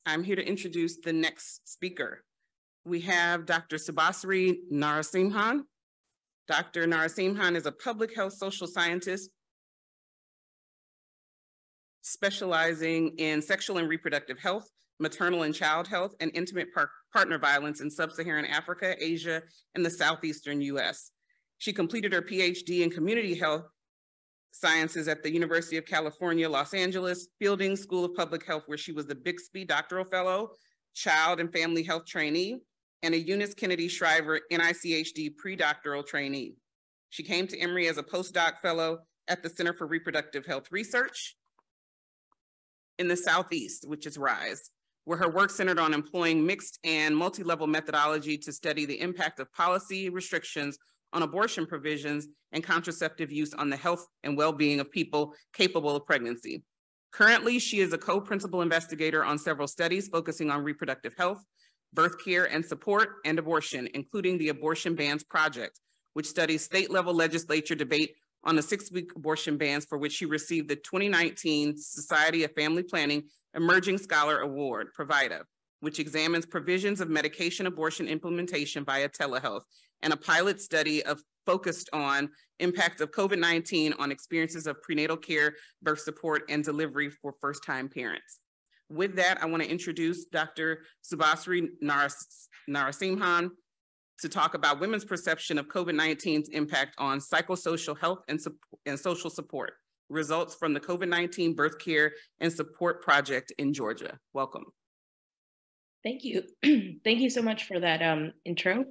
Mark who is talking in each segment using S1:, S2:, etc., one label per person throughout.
S1: I'm here to introduce the next speaker. We have Dr. Subasri Narasimhan. Dr. Narasimhan is a public health social scientist specializing in sexual and reproductive health, maternal and child health, and intimate partner violence in sub-Saharan Africa, Asia, and the southeastern US. She completed her PhD in community health sciences at the University of California, Los Angeles, Fielding School of Public Health, where she was the Bixby Doctoral Fellow, Child and Family Health Trainee, and a Eunice Kennedy Shriver NICHD pre-doctoral trainee. She came to Emory as a postdoc fellow at the Center for Reproductive Health Research in the Southeast, which is RISE, where her work centered on employing mixed and multi-level methodology to study the impact of policy restrictions on abortion provisions and contraceptive use on the health and well-being of people capable of pregnancy. Currently, she is a co-principal investigator on several studies focusing on reproductive health, birth care and support, and abortion, including the Abortion Bans Project, which studies state-level legislature debate on the 6-week abortion bans, for which she received the 2019 Society of Family Planning Emerging Scholar Award, PROVIDA, which examines provisions of medication abortion implementation via telehealth, and a pilot study focused on impact of COVID-19 on experiences of prenatal care, birth support, and delivery for first-time parents. With that, I want to introduce Dr. Subasri Narasimhan to talk about women's perception of COVID-19's impact on psychosocial health and social support, results from the COVID-19 Birth Care and Support Project in Georgia. Welcome.
S2: Thank you. Thank you so much for that intro.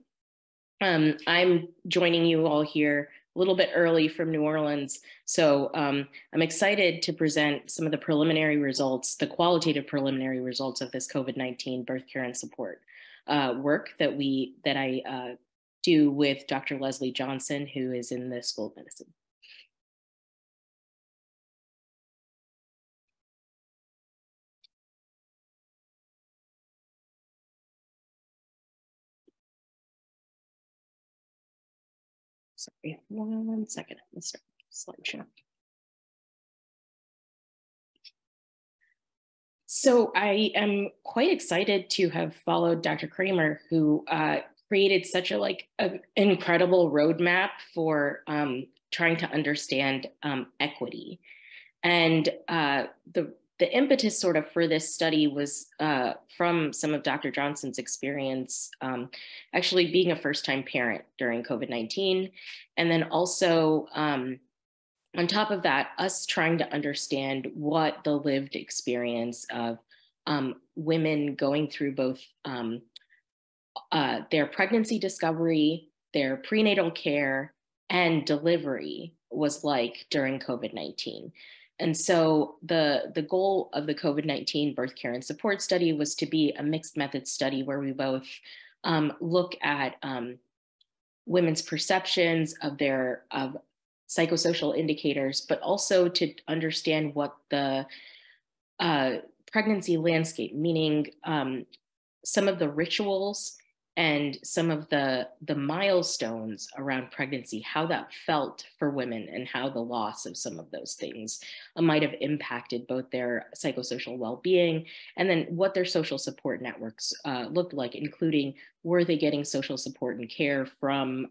S2: I'm joining you all here a little bit early from New Orleans. So I'm excited to present some of the preliminary results, the qualitative preliminary results of this COVID-19 birth care and support work that I do with Dr. Leslie Johnson, who is in the School of Medicine. Sorry, 1 second. Let's start the slideshow. So I am quite excited to have followed Dr. Kramer, who created such an incredible roadmap for trying to understand equity. And the impetus sort of for this study was from some of Dr. Johnson's experience, actually being a first-time parent during COVID-19. And then also, on top of that, us trying to understand what the lived experience of women going through both their pregnancy discovery, their prenatal care, and delivery was like during COVID-19. And so the goal of the COVID-19 birth care and support study was to be a mixed method study where we both look at women's perceptions of psychosocial indicators, but also to understand what the pregnancy landscape, meaning some of the rituals and some of the milestones around pregnancy, how that felt for women and how the loss of some of those things might have impacted both their psychosocial well-being and then what their social support networks looked like, including were they getting social support and care from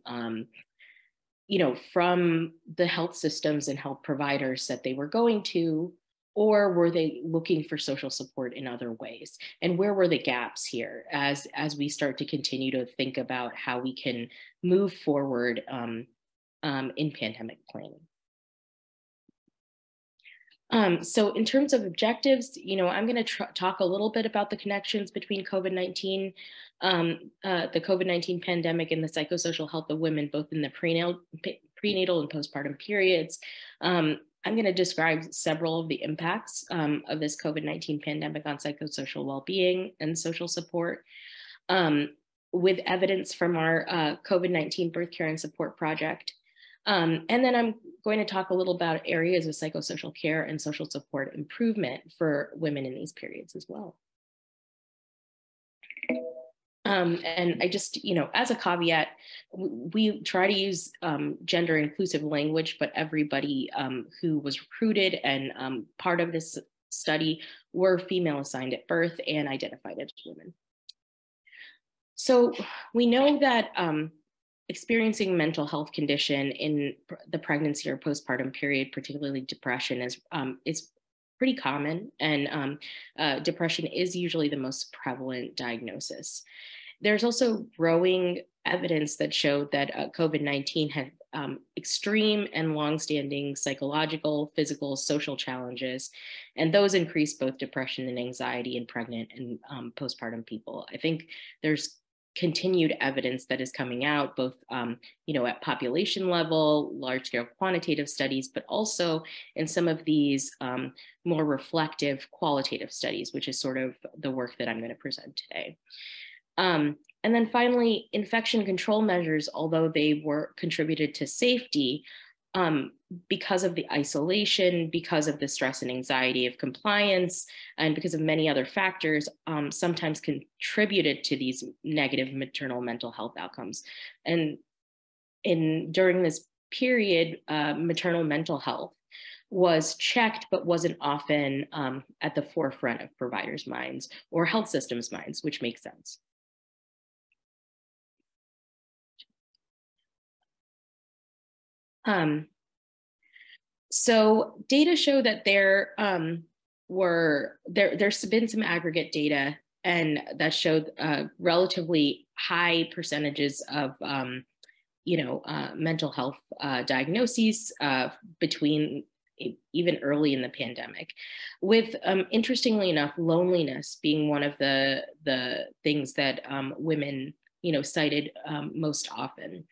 S2: from the health systems and health providers that they were going to, or were they looking for social support in other ways? And where were the gaps here as we start to continue to think about how we can move forward in pandemic planning? So in terms of objectives, I'm going to talk a little bit about the connections between COVID-19, the COVID-19 pandemic and the psychosocial health of women, both in the prenatal and postpartum periods. I'm going to describe several of the impacts of this COVID-19 pandemic on psychosocial well-being and social support with evidence from our COVID-19 birth care and support project. And then I'm going to talk a little about areas of psychosocial care and social support improvement for women in these periods as well. And I just, as a caveat, we try to use gender inclusive language, but everybody who was recruited and part of this study were female assigned at birth and identified as women. So we know that experiencing mental health condition in the pregnancy or postpartum period, particularly depression, is pretty common, and depression is usually the most prevalent diagnosis. There's also growing evidence that showed that COVID-19 had extreme and longstanding psychological, physical, social challenges, and those increase both depression and anxiety in pregnant and postpartum people. I think there's continued evidence that is coming out both at population level, large scale quantitative studies, but also in some of these more reflective qualitative studies, which is sort of the work that I'm going to present today. And then finally, infection control measures, although they were contributed to safety, because of the isolation, because of the stress and anxiety of compliance, and because of many other factors, sometimes contributed to these negative maternal mental health outcomes. And during this period, maternal mental health was checked, but wasn't often at the forefront of providers' minds or health systems' minds, which makes sense. So data show that there's been some aggregate data, and that showed relatively high percentages of mental health diagnoses between even early in the pandemic, with interestingly enough, loneliness being one of the things that women cited most often.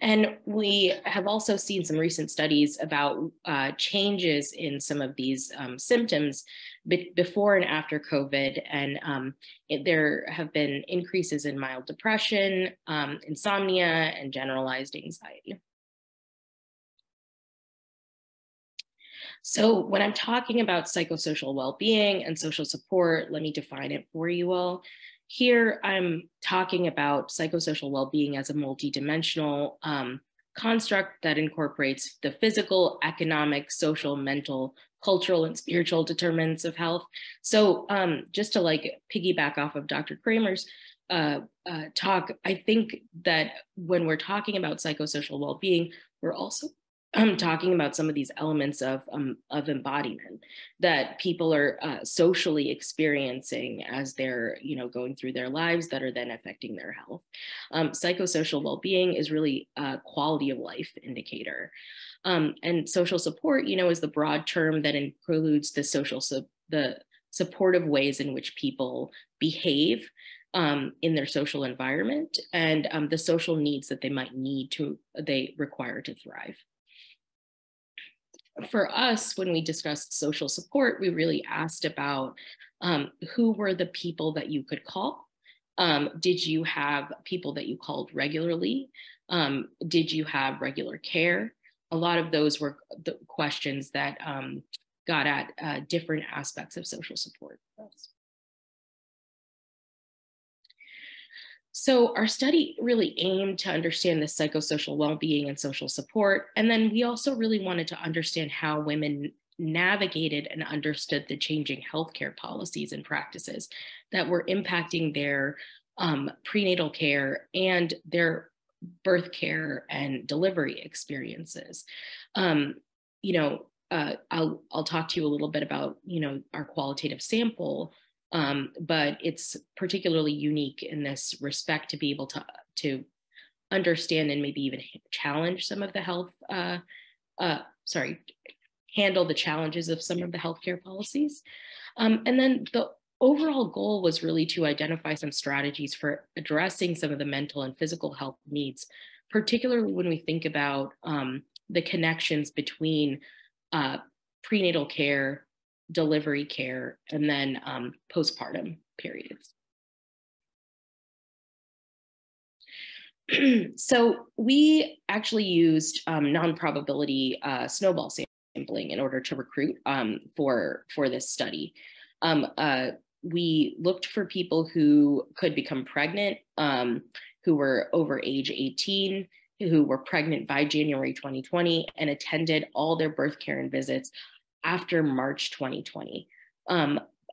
S2: And we have also seen some recent studies about changes in some of these symptoms before and after COVID. And there have been increases in mild depression, insomnia, and generalized anxiety. So when I'm talking about psychosocial well-being and social support, let me define it for you all. Here, I'm talking about psychosocial well-being as a multidimensional construct that incorporates the physical, economic, social, mental, cultural, and spiritual determinants of health. So just to piggyback off of Dr. Kramer's talk, I think that when we're talking about psychosocial well-being, we're also talking about some of these elements of embodiment that people are socially experiencing as they're going through their lives that are then affecting their health. Psychosocial well-being is really a quality of life indicator. And social support, is the broad term that includes the supportive ways in which people behave in their social environment, and the social needs that they require to thrive. For us, when we discussed social support, we really asked about who were the people that you could call. Did you have people that you called regularly? Did you have regular care? A lot of those were the questions that got at different aspects of social support. So our study really aimed to understand the psychosocial well-being and social support. And then we also really wanted to understand how women navigated and understood the changing healthcare policies and practices that were impacting their prenatal care and their birth care and delivery experiences. I'll talk to you a little bit about, our qualitative sample. But it's particularly unique in this respect to be able to understand and maybe even challenge some of the handle the challenges of some of the healthcare policies. And then the overall goal was really to identify some strategies for addressing some of the mental and physical health needs, particularly when we think about the connections between prenatal care, delivery care, and then postpartum periods. So we actually used non-probability snowball sampling in order to recruit for this study. We looked for people who could become pregnant, who were over age 18, who were pregnant by January 2020 and attended all their birth care and visits after March 2020.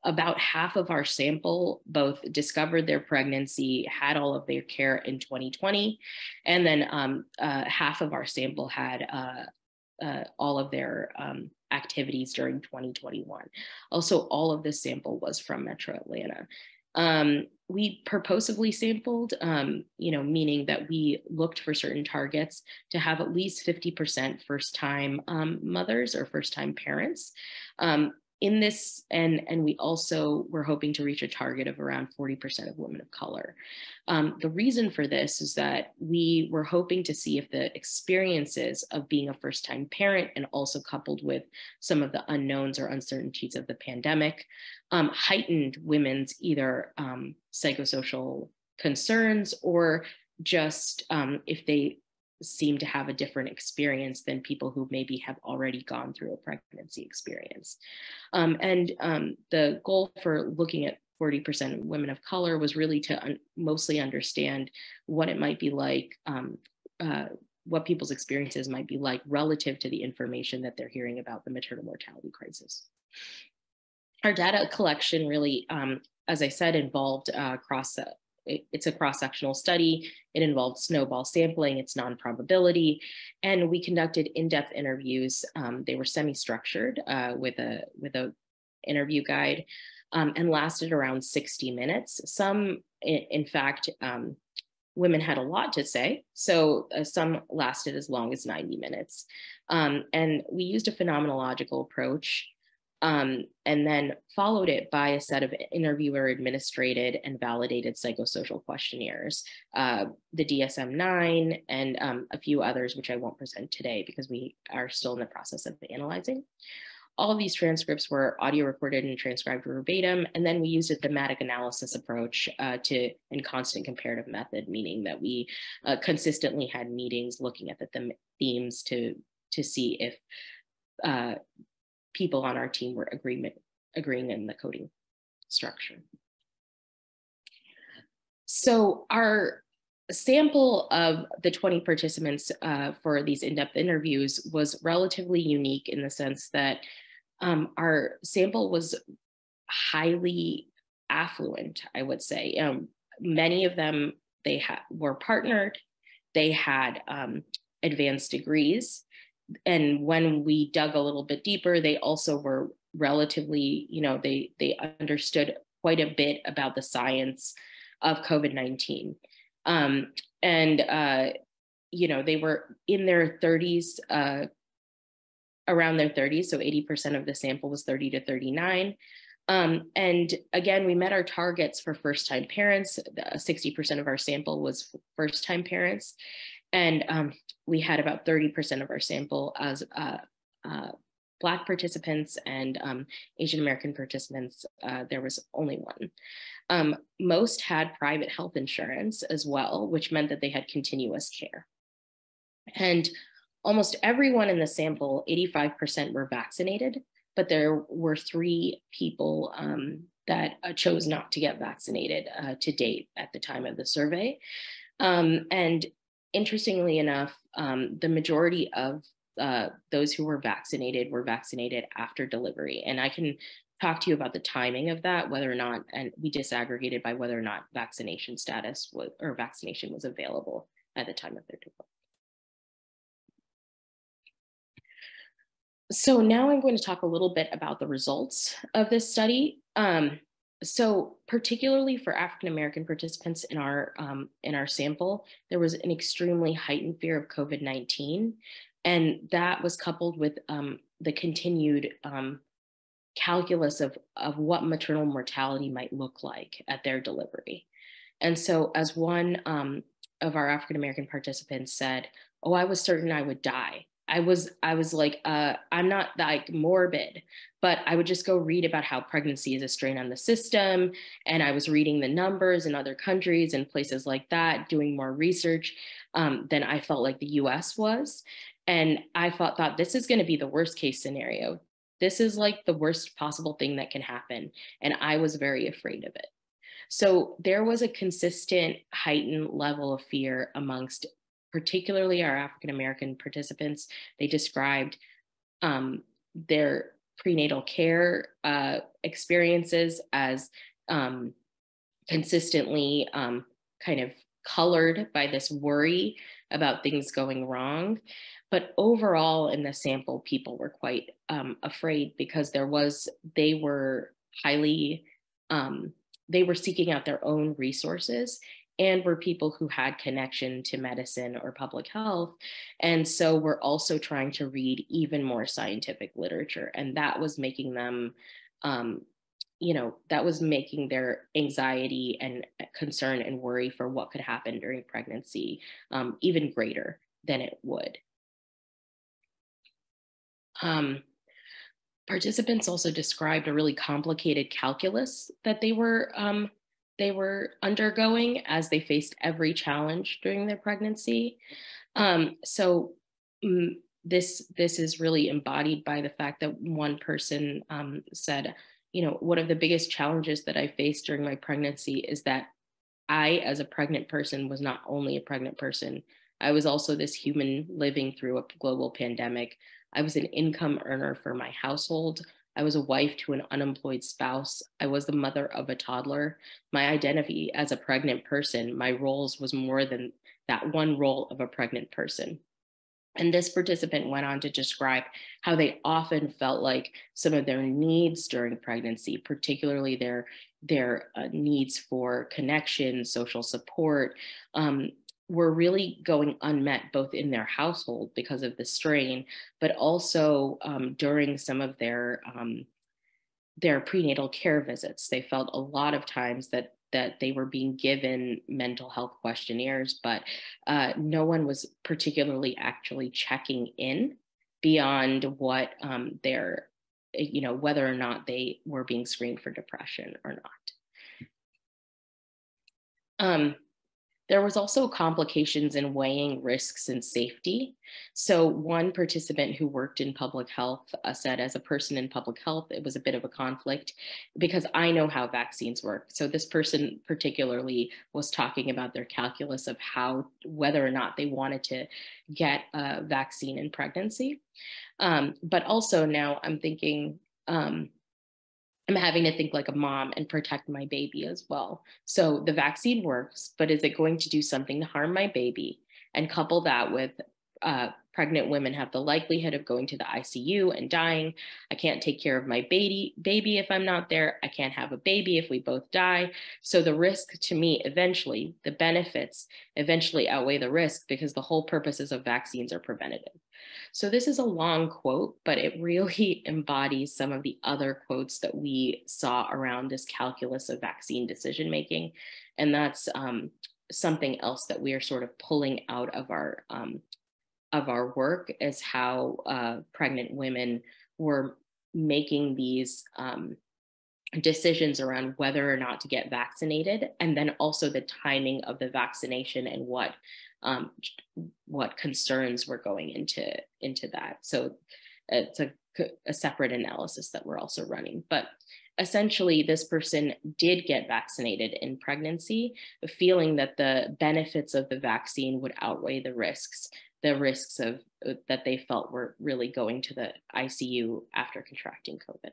S2: About half of our sample both discovered their pregnancy, had all of their care in 2020, and then half of our sample had all of their activities during 2021. Also, all of this sample was from Metro Atlanta. We purposively sampled, meaning that we looked for certain targets to have at least 50% first-time mothers or first-time parents. In this, and we also were hoping to reach a target of around 40% of women of color. The reason for this is that we were hoping to see if the experiences of being a first-time parent, and also coupled with some of the unknowns or uncertainties of the pandemic, heightened women's either psychosocial concerns, or just if they seem to have a different experience than people who maybe have already gone through a pregnancy experience. The goal for looking at 40% of women of color was really to mostly understand what it might be like, what people's experiences might be like relative to the information that they're hearing about the maternal mortality crisis. Our data collection really, as I said, involved it's a cross-sectional study. It involved snowball sampling, it's non-probability, and we conducted in-depth interviews. They were semi-structured with a interview guide, and lasted around 60 minutes. Some, in fact, women had a lot to say, so some lasted as long as 90 minutes. And we used a phenomenological approach, and then followed it by a set of interviewer administrated and validated psychosocial questionnaires, the DSM-9 and a few others, which I won't present today because we are still in the process of analyzing. All of these transcripts were audio recorded and transcribed verbatim, and then we used a thematic analysis approach and constant comparative method, meaning that we consistently had meetings looking at the themes to see if people on our team were agreeing in the coding structure. So our sample of the 20 participants for these in-depth interviews was relatively unique in the sense that our sample was highly affluent, I would say. Many of them, were partnered, they had advanced degrees, and when we dug a little bit deeper, they also were relatively, they understood quite a bit about the science of COVID-19. They were in their 30s, around their 30s, so 80% of the sample was 30 to 39. And again, we met our targets for first-time parents. 60% of our sample was first-time parents. And we had about 30% of our sample as Black participants, and Asian American participants, there was only one. Most had private health insurance as well, which meant that they had continuous care. And almost everyone in the sample, 85% were vaccinated, but there were 3 people that chose not to get vaccinated to date at the time of the survey. And interestingly enough, the majority of those who were vaccinated after delivery. And I can talk to you about the timing of that, whether or not, and we disaggregated by whether or not vaccination status was, or vaccination was available at the time of their delivery. So now I'm going to talk a little bit about the results of this study. So particularly for African-American participants in our sample, there was an extremely heightened fear of COVID-19. And that was coupled with the continued calculus of what maternal mortality might look like at their delivery. And so as one of our African-American participants said, "Oh, I was certain I would die. I was like, I'm not like morbid, but I would just go read about how pregnancy is a strain on the system. And I was reading the numbers in other countries and places like that, doing more research than I felt like the US was. And I thought this is going to be the worst case scenario. This is like the worst possible thing that can happen. And I was very afraid of it." So there was a consistent heightened level of fear amongst particularly our African-American participants, they described their prenatal care experiences as consistently kind of colored by this worry about things going wrong. But overall, in the sample, people were quite afraid because they were highly, they were seeking out their own resources and were people who had connection to medicine or public health. And so we're also trying to read even more scientific literature. And that was making them, that was making their anxiety and concern and worry for what could happen during pregnancy even greater than it would. Participants also described a really complicated calculus that they were undergoing as they faced every challenge during their pregnancy. This is really embodied by the fact that one person said, one of the biggest challenges that I faced during my pregnancy is that I, as a pregnant person, was not only a pregnant person, I was also this human living through a global pandemic. I was an income earner for my household. I was a wife to an unemployed spouse. I was the mother of a toddler. My identity as a pregnant person, my roles was more than that one role of a pregnant person. And this participant went on to describe how they often felt like some of their needs during pregnancy, particularly their needs for connection, social support, were really going unmet, both in their household because of the strain, but also during some of their prenatal care visits. They felt a lot of times that they were being given mental health questionnaires, but no one was particularly actually checking in beyond what whether or not they were being screened for depression or not. There was also complications in weighing risks and safety. So one participant who worked in public health said, as a person in public health, it was a bit of a conflict because I know how vaccines work. So this person particularly was talking about their calculus of whether or not they wanted to get a vaccine in pregnancy. But also now I'm thinking, I'm having to think like a mom and protect my baby as well. So the vaccine works, but is it going to do something to harm my baby? And couple that with pregnant women have the likelihood of going to the ICU and dying. I can't take care of my baby if I'm not there. I can't have a baby if we both die. So the risk to me, eventually, the benefits eventually outweigh the risk because the whole purposes of vaccines are preventative. So this is a long quote, but it really embodies some of the other quotes that we saw around this calculus of vaccine decision making. And that's something else that we are sort of pulling out of our work, is how pregnant women were making these decisions around whether or not to get vaccinated, and then also the timing of the vaccination and what concerns were going into that. So it's a separate analysis that we're also running. But essentially, this person did get vaccinated in pregnancy, feeling that the benefits of the vaccine would outweigh the risks of that they felt were really going to the ICU after contracting COVID.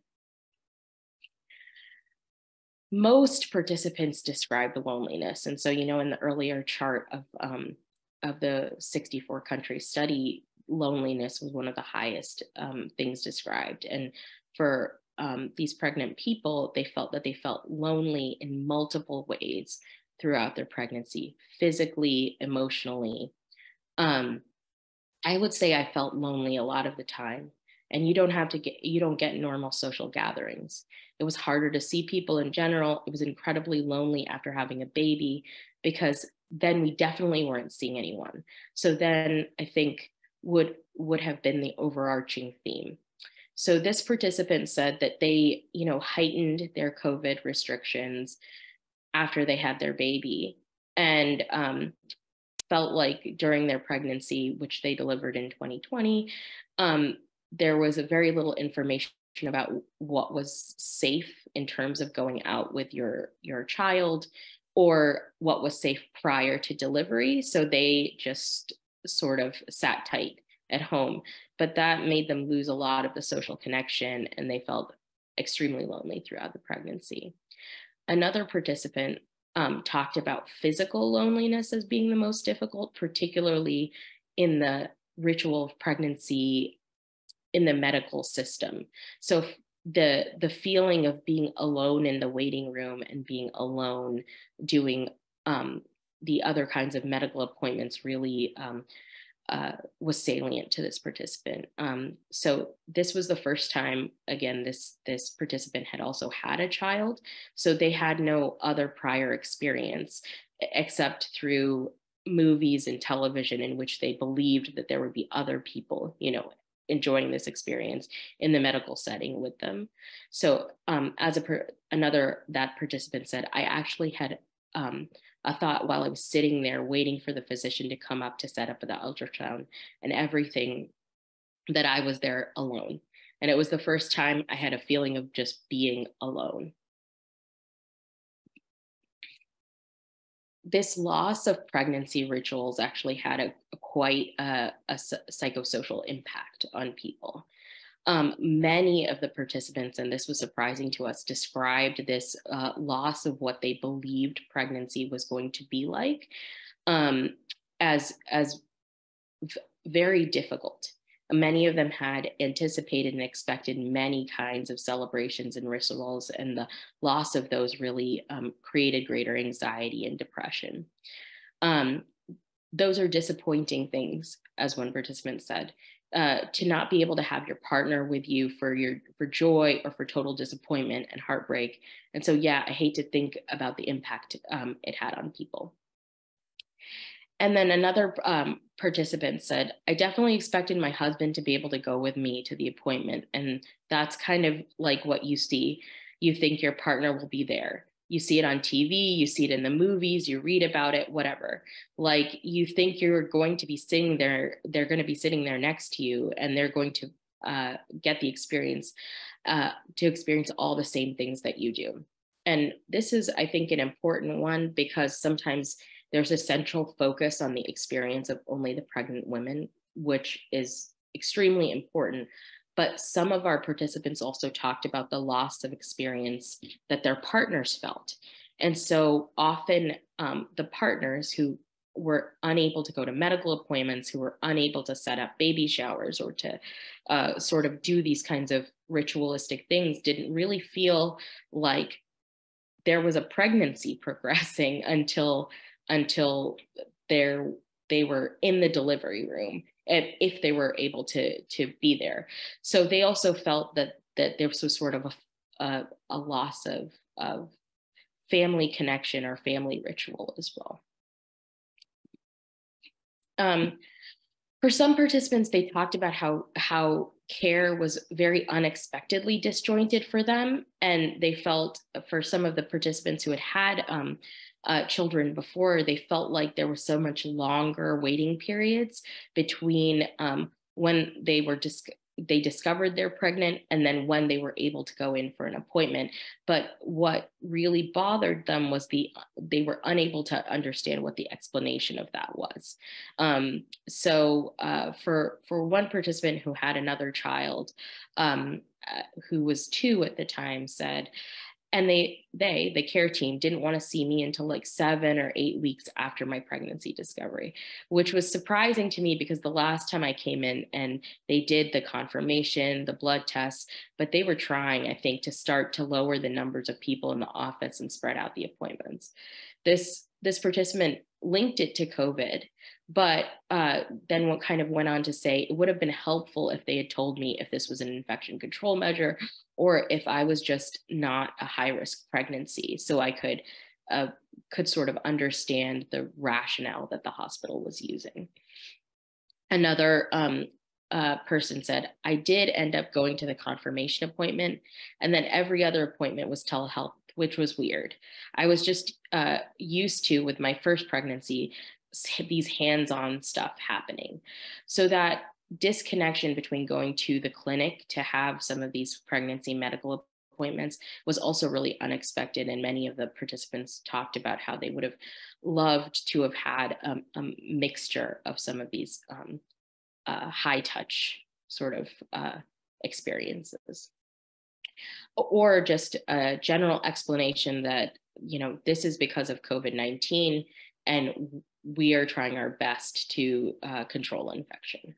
S2: Most participants describe the loneliness. And so, in the earlier chart of the 64 country study, loneliness was one of the highest things described. And for these pregnant people, they felt lonely in multiple ways throughout their pregnancy, physically, emotionally. I would say I felt lonely a lot of the time. And you don't get normal social gatherings. It was harder to see people in general. It was incredibly lonely after having a baby, because then we definitely weren't seeing anyone. So then I think would have been the overarching theme. So this participant said that they, heightened their COVID restrictions after they had their baby, and felt like during their pregnancy, which they delivered in 2020, there was a very little information about what was safe in terms of going out with your child, or what was safe prior to delivery. So they just sort of sat tight at home, but that made them lose a lot of the social connection, and they felt extremely lonely throughout the pregnancy. Another participant talked about physical loneliness as being the most difficult, particularly in the ritual of pregnancy in the medical system. So the feeling of being alone in the waiting room and being alone doing the other kinds of medical appointments really was salient to this participant. So this was the first time, again, this participant had also had a child. So they had no other prior experience except through movies and television in which they believed that there would be other people, enjoying this experience in the medical setting with them. So that participant said, I actually had a thought while I was sitting there waiting for the physician to come up to set up the ultrasound and everything, that I was there alone. And it was the first time I had a feeling of just being alone. This loss of pregnancy rituals actually had quite a psychosocial impact on people. Many of the participants, and this was surprising to us, described this loss of what they believed pregnancy was going to be like as very difficult. Many of them had anticipated and expected many kinds of celebrations and rituals, and the loss of those really created greater anxiety and depression. Those are disappointing things, as one participant said. To not be able to have your partner with you for joy or for total disappointment and heartbreak. And so, yeah, I hate to think about the impact it had on people. And then another participant said, I definitely expected my husband to be able to go with me to the appointment. And that's kind of like what you see. You think your partner will be there. You see it on TV, you see it in the movies, you read about it, whatever. Like, you think you're going to be sitting there, they're going to be sitting there next to you, and they're going to get the experience, to experience all the same things that you do. And this is, I think, an important one, because sometimes there's a central focus on the experience of only the pregnant women, which is extremely important. But some of our participants also talked about the loss of experience that their partners felt. And so often the partners who were unable to go to medical appointments, who were unable to set up baby showers or to sort of do these kinds of ritualistic things, didn't really feel like there was a pregnancy progressing until they were in the delivery room, if they were able to be there. So they also felt that there was sort of a loss of family connection or family ritual as well. For some participants, they talked about how care was very unexpectedly disjointed for them. And they felt, for some of the participants who had children before, they felt like there were so much longer waiting periods between when they discovered they're pregnant and then when they were able to go in for an appointment. But what really bothered them was they were unable to understand what the explanation of that was. So for one participant who had another child, who was 2 at the time, said, and the care team didn't want to see me until like 7 or 8 weeks after my pregnancy discovery, which was surprising to me, because the last time I came in and they did the confirmation, the blood tests, but they were trying, I think, to start to lower the numbers of people in the office and spread out the appointments. This participant linked it to COVID, but then what kind of went on to say it would have been helpful if they had told me if this was an infection control measure or if I was just not a high-risk pregnancy, so I could sort of understand the rationale that the hospital was using. Another person said, I did end up going to the confirmation appointment, and then every other appointment was telehealth, which was weird. I was just used to, with my first pregnancy, these hands-on stuff happening. So that disconnection between going to the clinic to have some of these pregnancy medical appointments was also really unexpected. And many of the participants talked about how they would have loved to have had a mixture of some of these high touch sort of experiences, or just a general explanation that, this is because of COVID-19 and we are trying our best to control infection.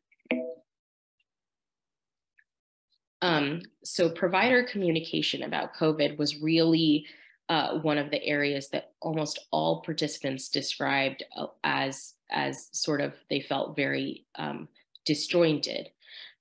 S2: So provider communication about COVID was really one of the areas that almost all participants described as sort of, they felt very disjointed.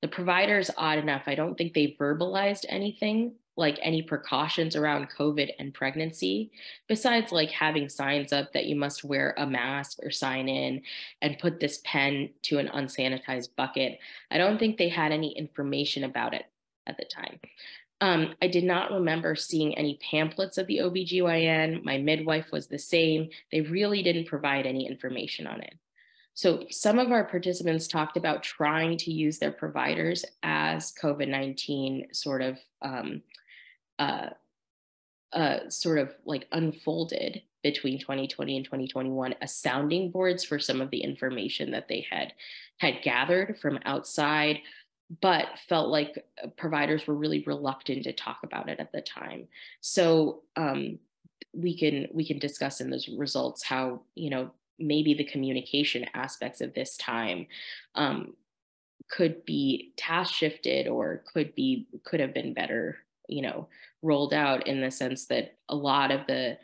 S2: The providers, odd enough, I don't think they verbalized anything like any precautions around COVID and pregnancy, besides like having signs up that you must wear a mask or sign in and put this pen to an unsanitized bucket. I don't think they had any information about it at the time. I did not remember seeing any pamphlets of the OBGYN. My midwife was the same. They really didn't provide any information on it. So some of our participants talked about trying to use their providers as COVID-19 sort of like unfolded between 2020 and 2021 as sounding boards for some of the information that they had gathered from outside, but felt like providers were really reluctant to talk about it at the time. So we can discuss in those results how, maybe the communication aspects of this time could be task shifted, or could have been better, rolled out, in the sense that a lot of the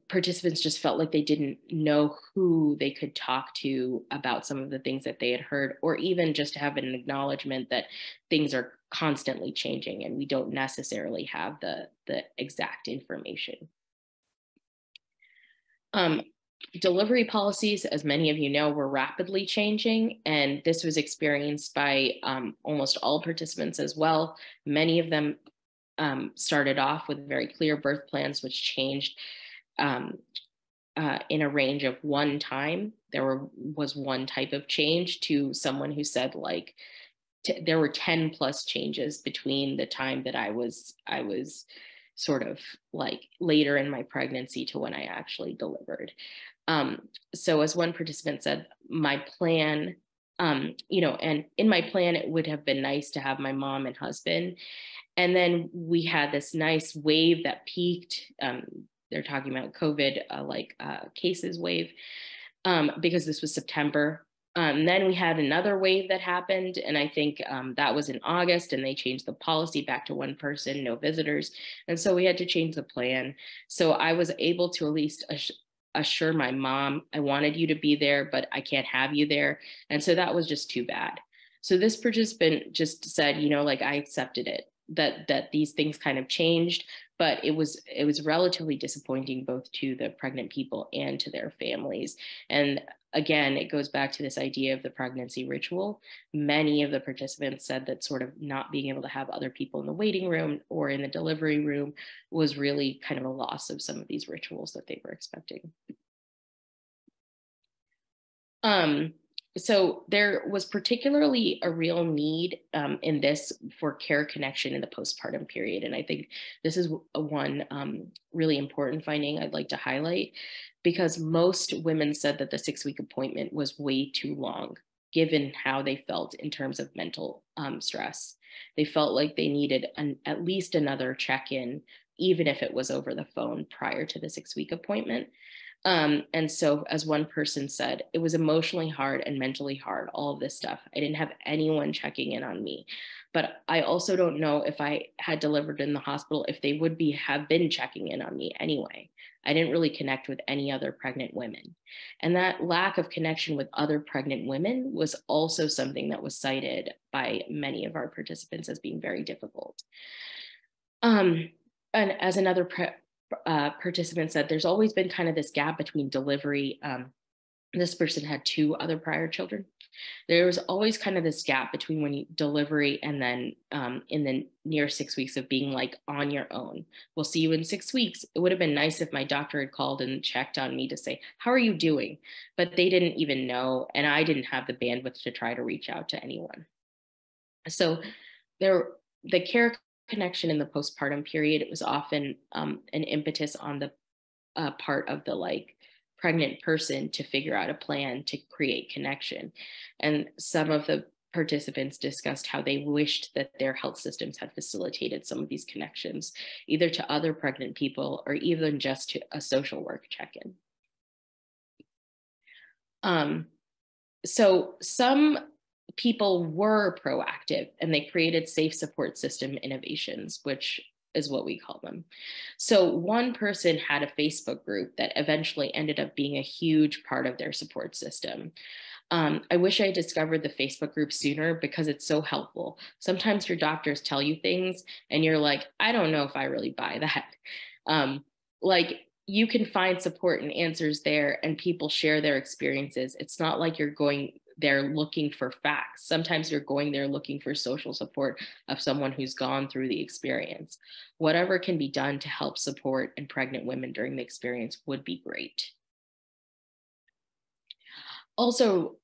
S2: participants just felt like they didn't know who they could talk to about some of the things that they had heard, or even just have an acknowledgement that things are constantly changing and we don't necessarily have the exact information. Delivery policies, as many of you know, were rapidly changing, and this was experienced by almost all participants as well. Many of them started off with very clear birth plans, which changed in a range of one time. There was one type of change to someone who said like there were 10 plus changes between the time that I was sort of like later in my pregnancy to when I actually delivered. So as one participant said, my plan, and in my plan, it would have been nice to have my mom and husband. And then we had this nice wave that peaked. They're talking about COVID, cases wave, because this was September. Then we had another wave that happened, and I think that was in August, and they changed the policy back to one person, no visitors. And so we had to change the plan. So I was able to at least assure my mom, I wanted you to be there, but I can't have you there. And so that was just too bad. So this participant just said, I accepted it, that these things kind of changed, but it was relatively disappointing both to the pregnant people and to their families. And again, it goes back to this idea of the pregnancy ritual. Many of the participants said that sort of not being able to have other people in the waiting room or in the delivery room was really kind of a loss of some of these rituals that they were expecting. So there was particularly a real need in this for care connection in the postpartum period. And I think this is one really important finding I'd like to highlight, because most women said that the 6-week appointment was way too long, given how they felt in terms of mental stress. They felt like they needed at least another check-in, even if it was over the phone prior to the 6-week appointment. And so, as one person said, it was emotionally hard and mentally hard, all of this stuff. I didn't have anyone checking in on me. But I also don't know if I had delivered in the hospital, if they would have been checking in on me anyway. I didn't really connect with any other pregnant women. And that lack of connection with other pregnant women was also something that was cited by many of our participants as being very difficult. And as another participant said, there's always been kind of this gap between delivery. This person had 2 other prior children. There was always kind of this gap between when you delivery and then in the near 6 weeks of being like on your own. We'll see you in 6 weeks. It would have been nice if my doctor had called and checked on me to say, how are you doing? But they didn't even know, and I didn't have the bandwidth to try to reach out to anyone. So the care connection in the postpartum period, it was often an impetus on the part of the pregnant person to figure out a plan to create connection. And some of the participants discussed how they wished that their health systems had facilitated some of these connections, either to other pregnant people or even just to a social work check-in. So some people were proactive and they created safe support system innovations, which is what we call them. So one person had a Facebook group that eventually ended up being a huge part of their support system. I wish I discovered the Facebook group sooner because it's so helpful. Sometimes your doctors tell you things and you're like, I don't know if I really buy that. Like you can find support and answers there and people share their experiences. It's not like you're going there looking for facts. Sometimes you're going there looking for social support of someone who's gone through the experience. Whatever can be done to help support and pregnant women during the experience would be great. Also,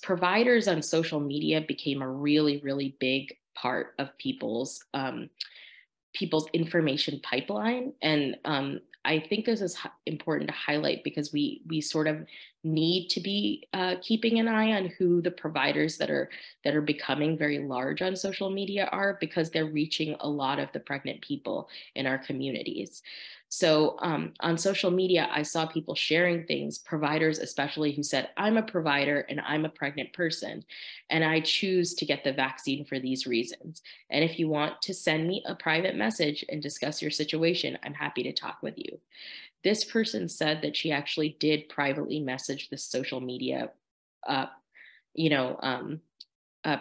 S2: providers on social media became a really, really big part of people's information pipeline. And I think this is important to highlight because we sort of need to be keeping an eye on who the providers that are becoming very large on social media are, because they're reaching a lot of the pregnant people in our communities. So on social media, I saw people sharing things, providers especially, who said, I'm a provider and I'm a pregnant person, and I choose to get the vaccine for these reasons. And if you want to send me a private message and discuss your situation, I'm happy to talk with you. This person said that she actually did privately message the social media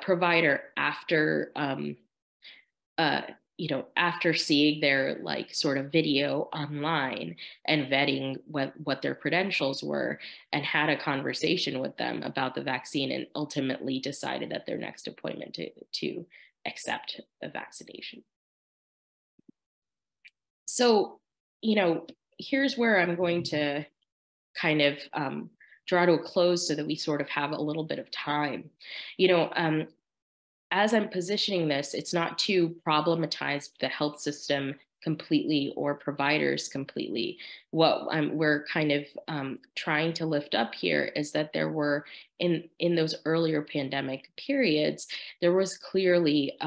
S2: provider after after seeing their sort of video online and vetting what their credentials were, and had a conversation with them about the vaccine, and ultimately decided at their next appointment to accept a vaccination. So, here's where I'm going to kind of draw to a close so that we sort of have a little bit of time. As I'm positioning this, it's not to problematize the health system completely or providers completely. What we're kind of trying to lift up here is that there were, in those earlier pandemic periods, there was clearly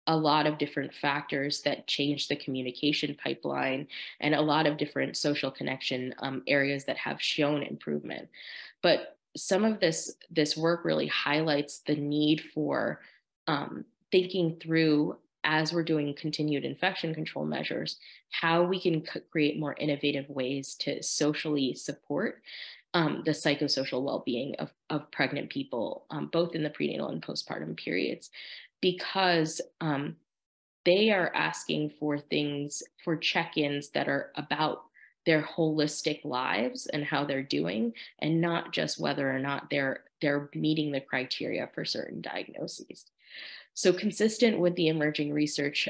S2: a lot of different factors that changed the communication pipeline, and a lot of different social connection areas that have shown improvement. But some of this work really highlights the need for thinking through, as we're doing continued infection control measures, how we can create more innovative ways to socially support the psychosocial well-being of pregnant people, both in the prenatal and postpartum periods, because they are asking for things, for check-ins that are about their holistic lives and how they're doing, and not just whether or not they're meeting the criteria for certain diagnoses. So consistent with the emerging research,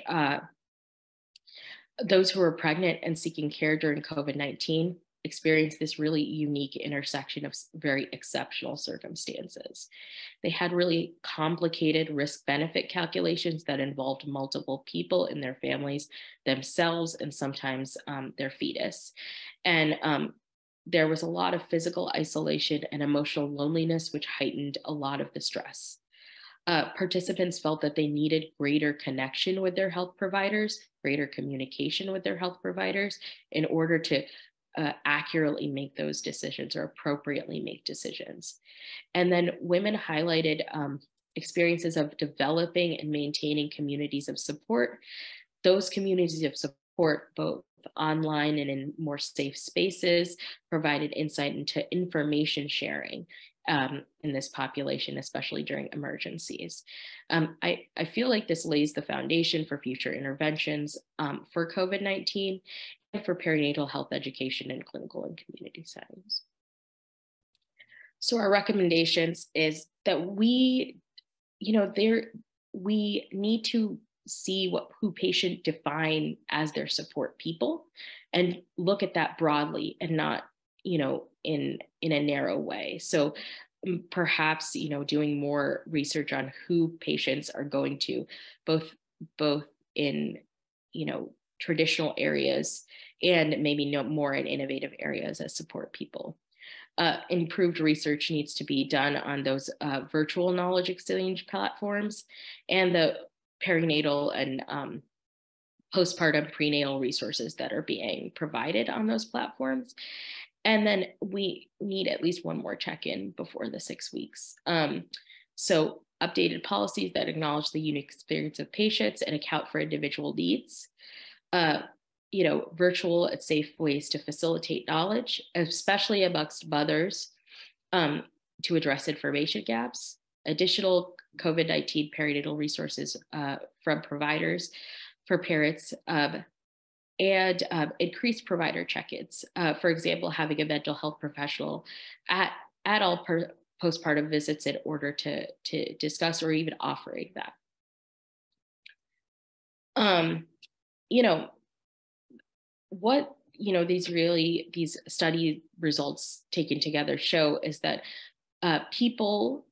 S2: those who are pregnant and seeking care during COVID-19 experienced this really unique intersection of very exceptional circumstances. They had really complicated risk-benefit calculations that involved multiple people in their families, themselves, and sometimes their fetus. And there was a lot of physical isolation and emotional loneliness, which heightened a lot of the stress. Participants felt that they needed greater connection with their health providers, greater communication with their health providers, in order to accurately make those decisions or appropriately make decisions. And then women highlighted experiences of developing and maintaining communities of support. Those communities of support, both online and in more safe spaces, provided insight into information sharing in this population, especially during emergencies. I feel like this lays the foundation for future interventions for COVID-19 and for perinatal health education in clinical and community settings. So our recommendations is that we need to see who patient define as their support people, and look at that broadly and not, in a narrow way. So perhaps, doing more research on who patients are going to both in, traditional areas, and maybe more in innovative areas that support people. Improved research needs to be done on those virtual knowledge exchange platforms and the perinatal and postpartum prenatal resources that are being provided on those platforms. And then we need at least one more check-in before the 6 weeks. So updated policies that acknowledge the unique experience of patients and account for individual needs. Virtual and safe ways to facilitate knowledge, especially amongst mothers, to address information gaps. Additional COVID-19 perinatal resources from providers for parents, and increased provider check-ins. For example, having a mental health professional at all postpartum visits in order to discuss or even offering that. What these study results taken together show is that people,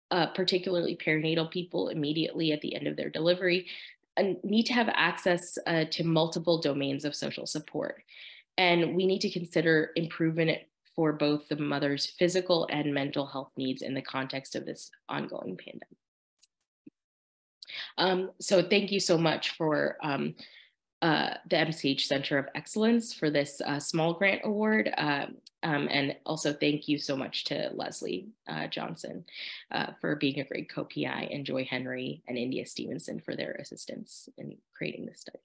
S2: particularly perinatal people immediately at the end of their delivery, need to have access to multiple domains of social support. And we need to consider improvement for both the mother's physical and mental health needs in the context of this ongoing pandemic. So thank you so much for the MCH Center of Excellence for this small grant award. And also thank you so much to Leslie Johnson for being a great co-PI, and Joy Henry and India Stevenson for their assistance in creating this study.